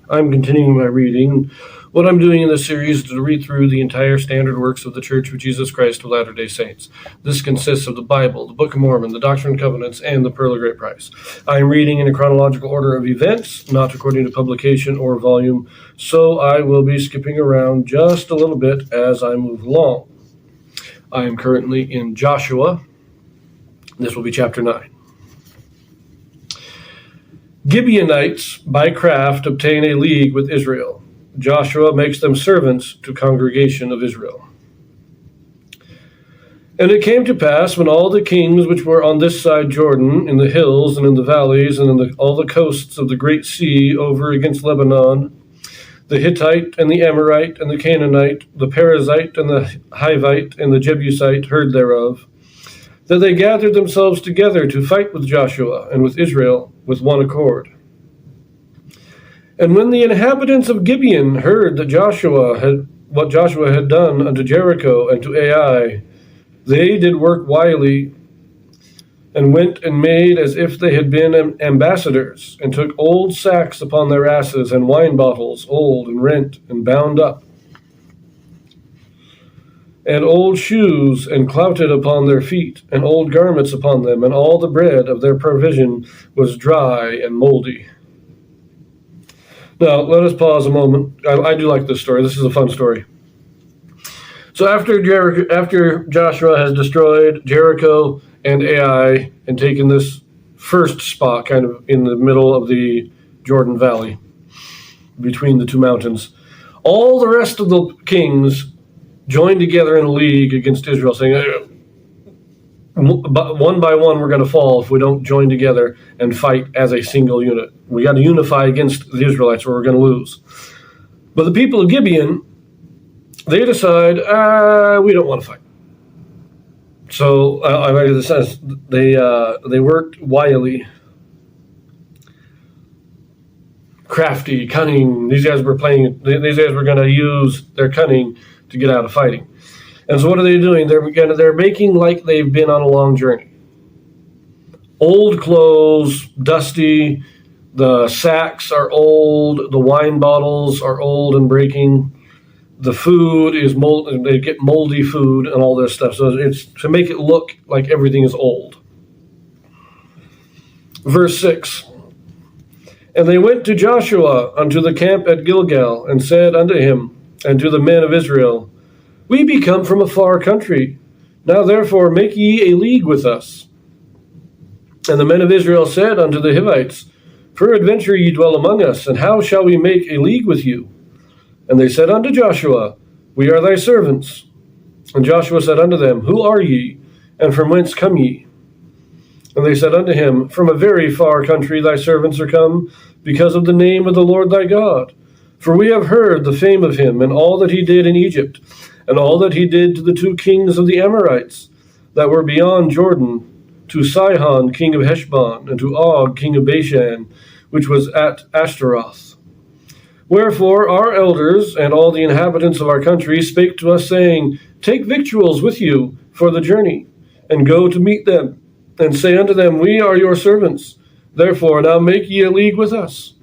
I'm continuing my reading. What I'm doing in this series is to read through the entire standard works of the Church of Jesus Christ of Latter-day Saints. This consists of the Bible, the Book of Mormon, the Doctrine and Covenants, and the Pearl of Great Price. I am reading in a chronological order of events, not according to publication or volume, so I will be skipping around just a little bit as I move along. I am currently in Joshua. This will be chapter 9. Gibeonites, by craft, obtain a league with Israel. Joshua makes them servants to congregation of Israel. And it came to pass, when all the kings which were on this side Jordan, in the hills and in the valleys, and in all the coasts of the great sea over against Lebanon, the Hittite and the Amorite and the Canaanite, the Perizzite and the Hivite and the Jebusite heard thereof, that they gathered themselves together to fight with Joshua and with Israel with one accord. And when the inhabitants of Gibeon heard that what Joshua had done unto Jericho and to Ai, they did work wily, and went and made as if they had been ambassadors, and took old sacks upon their asses, and wine bottles, old and rent and bound up, and old shoes, and clouted upon their feet, and old garments upon them, and all the bread of their provision was dry and moldy. Now, let us pause a moment. I do like this story. This is a fun story. So after Joshua has destroyed Jericho and Ai, and taken this first spot kind of in the middle of the Jordan Valley, between the two mountains, all the rest of the kings joined together in a league against Israel, saying, one by one, we're going to fall if we don't join together and fight as a single unit. We got to unify against the Israelites, or we're going to lose. But the people of Gibeon, they decide, we don't want to fight. So, they worked wily, crafty, cunning. These guys were going to use their cunning to get out of fighting. And so what are they doing? They're making like they've been on a long journey. Old clothes, dusty, the sacks are old, the wine bottles are old and breaking, the food is mold, they get moldy food and all this stuff. So it's to make it look like everything is old. Verse 6. And they went to Joshua unto the camp at Gilgal, and said unto him, and to the men of Israel, We be come from a far country. Now therefore make ye a league with us. And the men of Israel said unto the Hivites, Peradventure ye dwell among us, and how shall we make a league with you? And they said unto Joshua, We are thy servants. And Joshua said unto them, Who are ye, and from whence come ye? And they said unto him, From a very far country thy servants are come, because of the name of the Lord thy God. For we have heard the fame of him, and all that he did in Egypt, and all that he did to the two kings of the Amorites, that were beyond Jordan, to Sihon king of Heshbon, and to Og king of Bashan, which was at Ashtaroth. Wherefore our elders and all the inhabitants of our country spake to us, saying, Take victuals with you for the journey, and go to meet them, and say unto them, We are your servants. Therefore now make ye a league with us.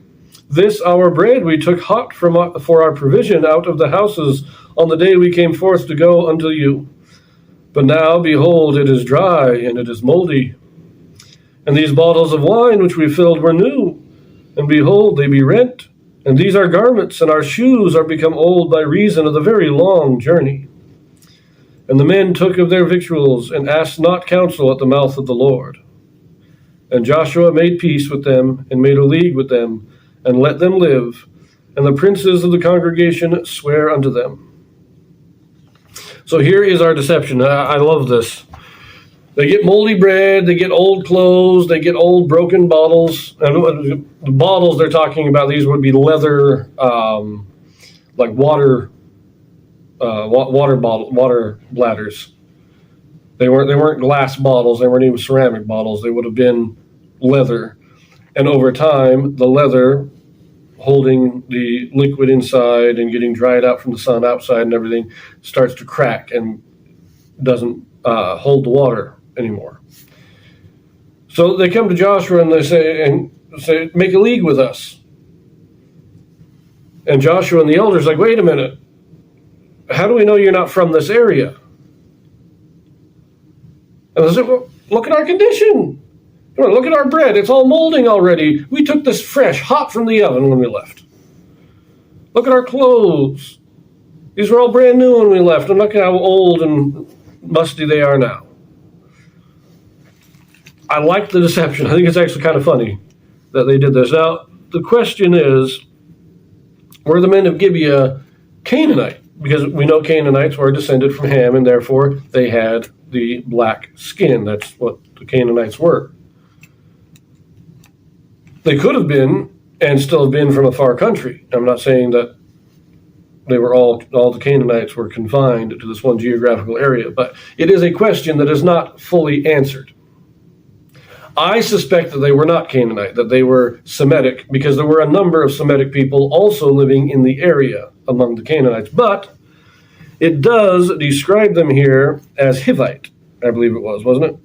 This our bread we took hot for our provision out of the houses on the day we came forth to go unto you. But now, behold, it is dry, and it is moldy. And these bottles of wine which we filled were new, and behold, they be rent. And these our garments, and our shoes are become old by reason of the very long journey. And the men took of their victuals, and asked not counsel at the mouth of the Lord. And Joshua made peace with them, and made a league with them, and let them live, and the princes of the congregation swear unto them. So here is our deception. I love this. They get moldy bread, they get old clothes, they get old broken bottles. And the bottles they're talking about, these would be leather, like water bladders. They weren't glass bottles, they weren't even ceramic bottles, they would have been leather. And over time, the leather holding the liquid inside and getting dried out from the sun outside and everything starts to crack and doesn't hold the water anymore. So they come to Joshua and they say, make a league with us. And Joshua and the elders like, wait a minute. How do we know you're not from this area? And they said, well, look at our condition. Look at our bread. It's all molding already. We took this fresh, hot from the oven when we left. Look at our clothes. These were all brand new when we left. And look at how old and musty they are now. I like the deception. I think it's actually kind of funny that they did this. Now, the question is, were the men of Gibeah Canaanite? Because we know Canaanites were descended from Ham, and therefore they had the black skin. That's what the Canaanites were. They could have been, and still have been, from a far country. I'm not saying that they were all the Canaanites were confined to this one geographical area, but it is a question that is not fully answered. I suspect that they were not Canaanite, that they were Semitic, because there were a number of Semitic people also living in the area among the Canaanites. But it does describe them here as Hivite, I believe it was, wasn't it?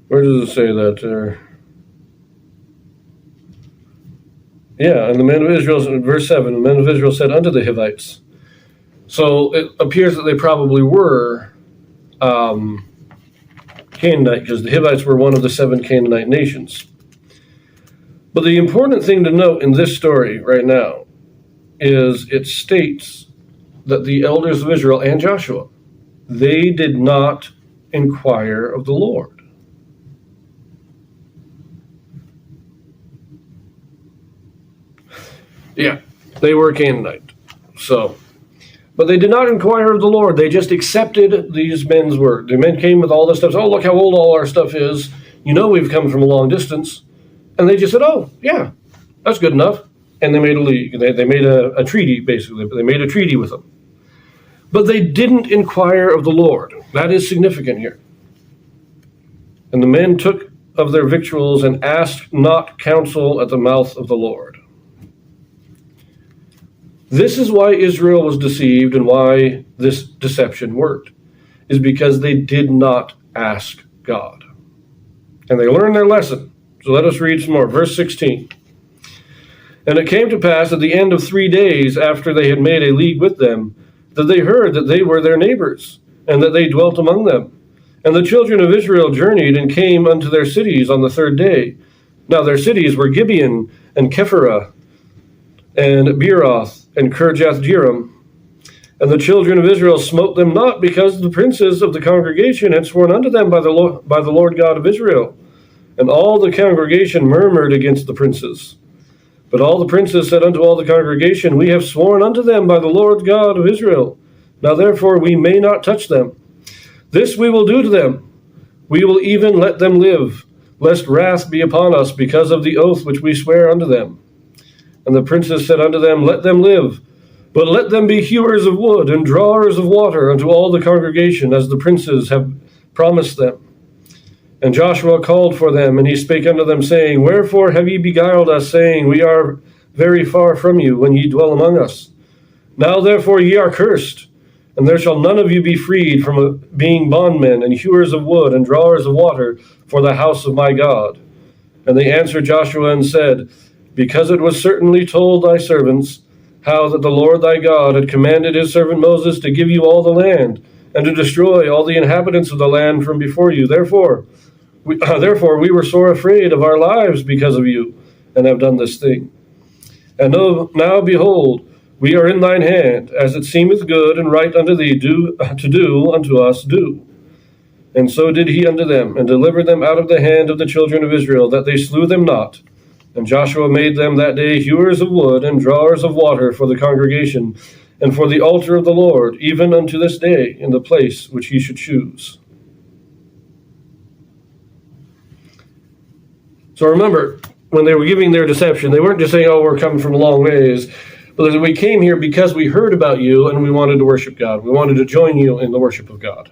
Where does it say that there? Yeah, and the men of Israel, in verse 7, the men of Israel said unto the Hivites. So it appears that they probably were Canaanite, because the Hivites were one of the 7 Canaanite nations. But the important thing to note in this story right now is it states that the elders of Israel and Joshua, they did not inquire of the Lord. Yeah, they were Canaanite. But they did not inquire of the Lord. They just accepted these men's word. The men came with all this stuff. Oh, look how old all our stuff is. You know we've come from a long distance. And they just said, oh, yeah, that's good enough. And they made a league. They made a treaty, basically. They made a treaty with them. But they didn't inquire of the Lord. That is significant here. And the men took of their victuals and asked not counsel at the mouth of the Lord. This is why Israel was deceived and why this deception worked, is because they did not ask God. And they learned their lesson. So let us read some more. Verse 16. And it came to pass at the end of 3 days after they had made a league with them, that they heard that they were their neighbors, and that they dwelt among them. And the children of Israel journeyed and came unto their cities on the 3rd day. Now their cities were Gibeon and Kephirah and Beeroth and Kirjath-jearim. And the children of Israel smote them not, because the princes of the congregation had sworn unto them by the Lord God of Israel. And all the congregation murmured against the princes. But all the princes said unto all the congregation, we have sworn unto them by the Lord God of Israel. Now therefore we may not touch them. This we will do to them. We will even let them live, lest wrath be upon us because of the oath which we swear unto them. And the princes said unto them, let them live, but let them be hewers of wood and drawers of water unto all the congregation, as the princes have promised them. And Joshua called for them, and he spake unto them, saying, wherefore have ye beguiled us, saying, we are very far from you, when ye dwell among us? Now therefore ye are cursed, and there shall none of you be freed from being bondmen and hewers of wood and drawers of water for the house of my God. And they answered Joshua and said, because it was certainly told thy servants, how that the Lord thy God had commanded his servant Moses to give you all the land, and to destroy all the inhabitants of the land from before you. Therefore we were sore afraid of our lives because of you, and have done this thing. And now behold, we are in thine hand, as it seemeth good and right unto thee to do unto us do. And so did he unto them, and delivered them out of the hand of the children of Israel, that they slew them not. And Joshua made them that day hewers of wood and drawers of water for the congregation, and for the altar of the Lord, even unto this day, in the place which he should choose. So remember, when they were giving their deception, they weren't just saying, oh, we're coming from a long ways, but we came here because we heard about you and we wanted to worship God. We wanted to join you in the worship of God.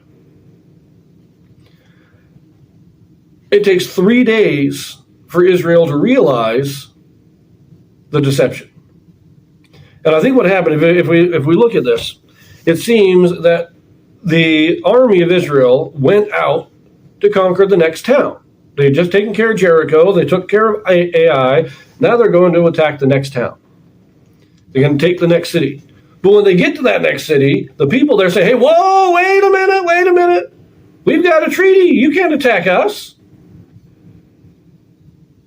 It takes 3 days for Israel to realize the deception. And I think what happened, if we look at this, it seems that the army of Israel went out to conquer the next town. They had just taken care of Jericho. They took care of Ai. Now they're going to attack the next town. They're going to take the next city. But when they get to that next city, the people there say, hey, whoa, wait a minute. We've got a treaty. You can't attack us.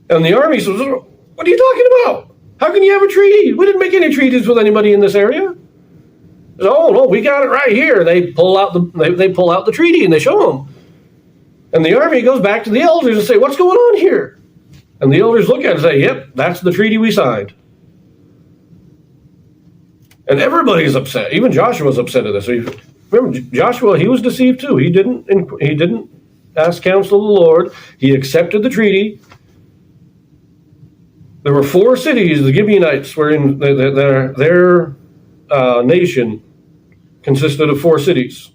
And the army says, what are you talking about? How can you have a treaty? We didn't make any treaties with anybody in this area. Oh, no, we got it right here. They pull out the treaty and they show them. And the army goes back to the elders and say, what's going on here? And the elders look at it and say, yep, that's the treaty we signed. And everybody's upset. Even Joshua's upset at this. Remember, Joshua, he was deceived too. He didn't ask counsel of the Lord. He accepted the treaty. There were 4 cities. The Gibeonites were in their nation consisted of 4 cities.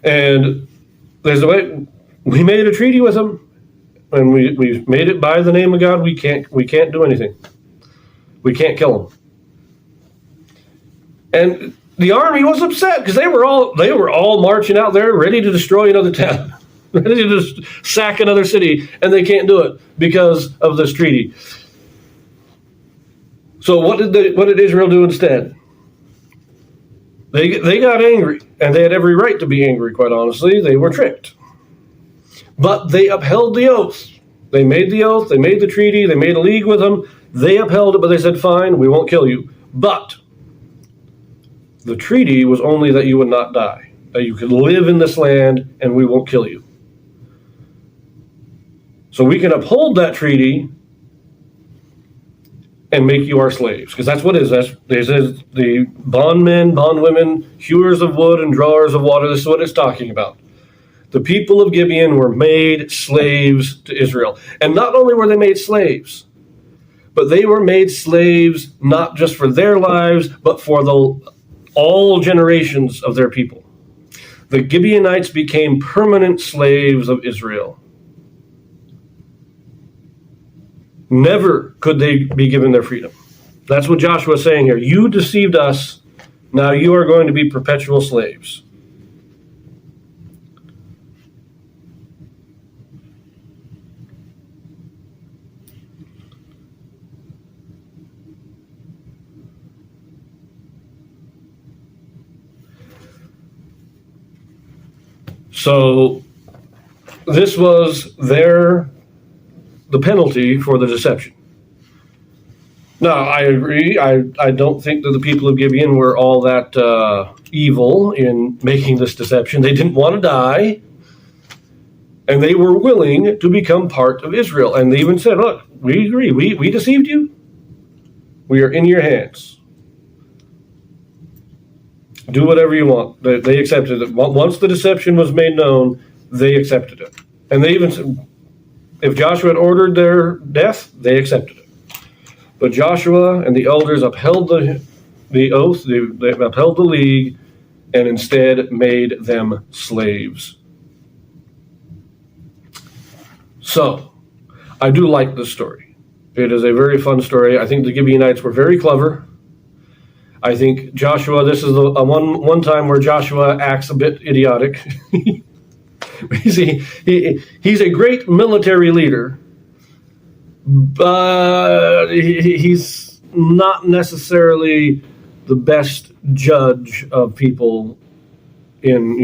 And there's a way we made a treaty with them, and we made it by the name of God. We can't do anything. We can't kill them. And the army was upset because they were all marching out there ready to destroy another town, ready to just sack another city, and they can't do it because of this treaty. So what did Israel do instead? They got angry, and they had every right to be angry, quite honestly. They were tricked. But they upheld the oath. They made the oath, they made the treaty, they made a league with them. They upheld it, but they said, fine, we won't kill you. But the treaty was only that you would not die, that you could live in this land, and we won't kill you. So we can uphold that treaty and make you our slaves, because that's what it is. This is the bondmen, bondwomen, hewers of wood and drawers of water. This is what it's talking about. The people of Gibeon were made slaves to Israel. And not only were they made slaves, but they were made slaves not just for their lives, but for all generations of their people. The Gibeonites became permanent slaves of Israel. Never could they be given their freedom. That's what Joshua is saying here. You deceived us. Now you are going to be perpetual slaves. So this was the penalty for the deception. Now, I agree. I don't think that the people of Gibeon were all that evil in making this deception. They didn't want to die, and they were willing to become part of Israel. And they even said, look, we agree. We deceived you. We are in your hands. Do whatever you want. They accepted it. Once the deception was made known, they accepted it. And they even said, if Joshua had ordered their death, they accepted it. But Joshua and the elders upheld the oath, they upheld the league, and instead made them slaves. So, I do like this story. It is a very fun story. I think the Gibeonites were very clever. I think Joshua, this is the one time where Joshua acts a bit idiotic. He's a great military leader, but he's not necessarily the best judge of people. I don't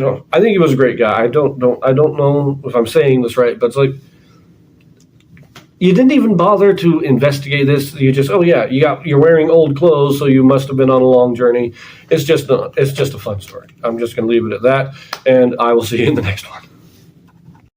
know. I think he was a great guy. I don't know if I'm saying this right, but it's like, you didn't even bother to investigate this. You just, oh yeah, you're wearing old clothes, so you must have been on a long journey. It's just a fun story. I'm just going to leave it at that, and I will see you in the next one.